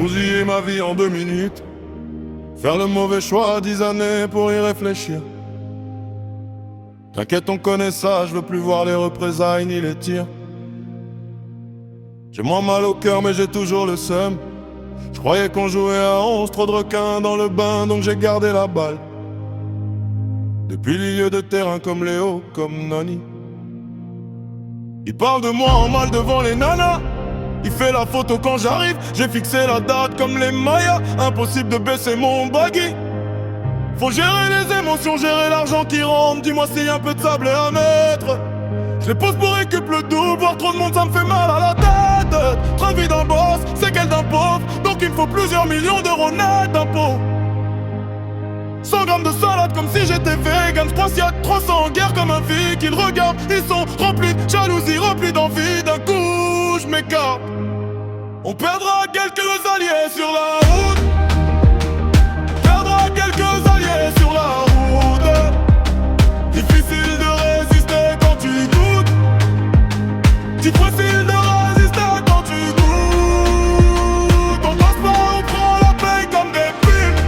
Bousiller ma vie en 2 minutes. Faire le mauvais choix, 10 années pour y réfléchir. T'inquiète, on connaît ça, je veux plus voir les représailles ni les tirs. J'ai moins mal au cœur mais j'ai toujours le seum. Je croyais qu'on jouait à 11, trop de requins dans le bain, donc j'ai gardé la balle. Depuis le milieu de terrain comme Léo, comme Nani. Il parle de moi en mal devant les nanas. Il fait la photo quand j'arrive, j'ai fixé la date comme les Mayas. Impossible de baisser mon baggy. Faut gérer les émotions, gérer l'argent qui rentre. Dis-moi s'il y a un peu de sable à mettre. Je les pose pour récup le double, voir trop de monde ça me fait mal à la tête. Train de vie d'un boss, c'est qu'elle d'un pauvre. Donc il me faut plusieurs millions d'euros net d'impôts. 100 grammes de salade comme si j'étais vegan. Sprossiate, 300 en guerre comme un flic. Ils regardent, ils sont remplis de jalousie, remplis d'envie. D'un coup je m'écarte. On perdra quelques alliés sur la route. Perdra quelques alliés sur la route. Difficile de résister quand tu doutes. Difficile de résister quand tu doutes. On passe pas, on prend la paye comme des pipes.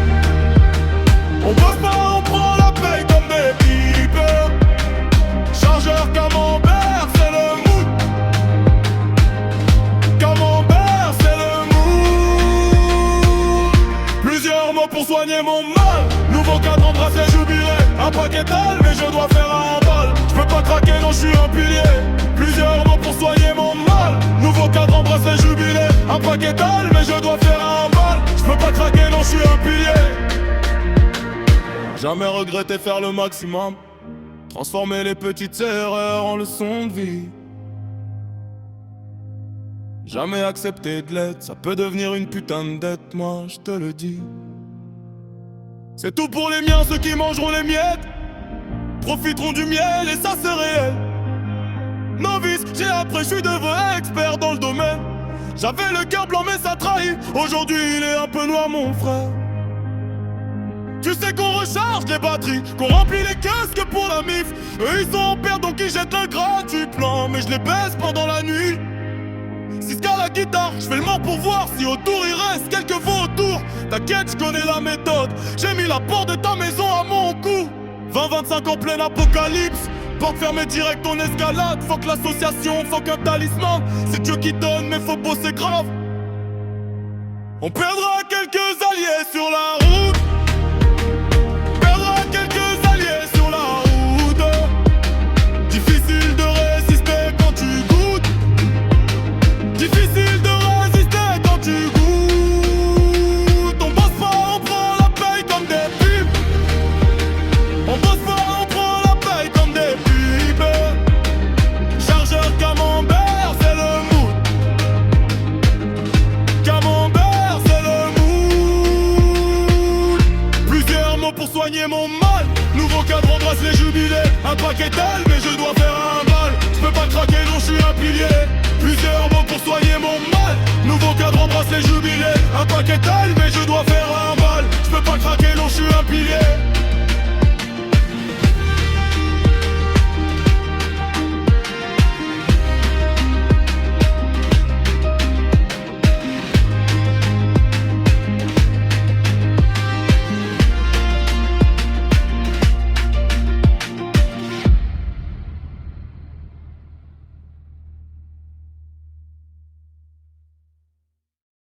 On passe pas, on prend la paye comme des pipes. Chargeur camembert, c'est le mood. Camembert, c'est le mood. Plusieurs mots pour soigner mon mal. Nouveau cadre embrassé, jubilé. Un paquet d'al, mais je dois faire un bal. Je peux pas craquer, non, je suis un pilier. Plusieurs mots pour soigner mon mal. Nouveau cadre embrassé, jubilé. Un paquet d'al, mais je dois faire un bal. Je peux pas craquer, non, je suis un pilier. Jamais regretter faire le maximum. Transformer les petites erreurs en leçons de vie. Jamais accepter de l'aide, ça peut devenir une putain de dette, moi je te le dis. C'est tout pour les miens, ceux qui mangeront les miettes profiteront du miel et ça c'est réel. Novice, j'ai appris, je suis devenu expert dans le domaine. J'avais le cœur blanc mais ça trahit. Aujourd'hui il est un peu noir mon frère. Tu sais qu'on recharge les batteries, qu'on remplit les casques pour la mif. Eux ils sont en perte donc ils jettent un gratuit plan. Mais je les baisse pendant la nuit. 6K la guitare, je fais le mort pour voir si autour il reste quelques vautours. T'inquiète, je connais la méthode. J'ai mis la porte de ta maison à mon cou. 20-25 en plein apocalypse. Porte fermée direct en escalade. Faut que l'association, faut qu'un talisman. C'est Dieu qui donne mais faut bosser grave. On perdra quelques alliés sur la route. Perdra quelques alliés sur la route. Difficile de résister quand tu goûtes. Difficile de résister quand tu goûtes. On bosse pas, on prend la paye comme des pipes. On bosse pas, on prend la paye comme des pipes. Chargeur camembert, c'est le mood. Camembert, c'est le mood. Plusieurs mots pour soigner mon mal. Nouveau cadre embrasse les jubilés. Un paquet d'ailes, mais je dois faire un bal. Je peux pas craquer, non, je suis un pilier. Plusieurs mots pour soigner mon mal. Nouveau cadre embrasse les jubilés. Un paquet d'ailes, mais je dois faire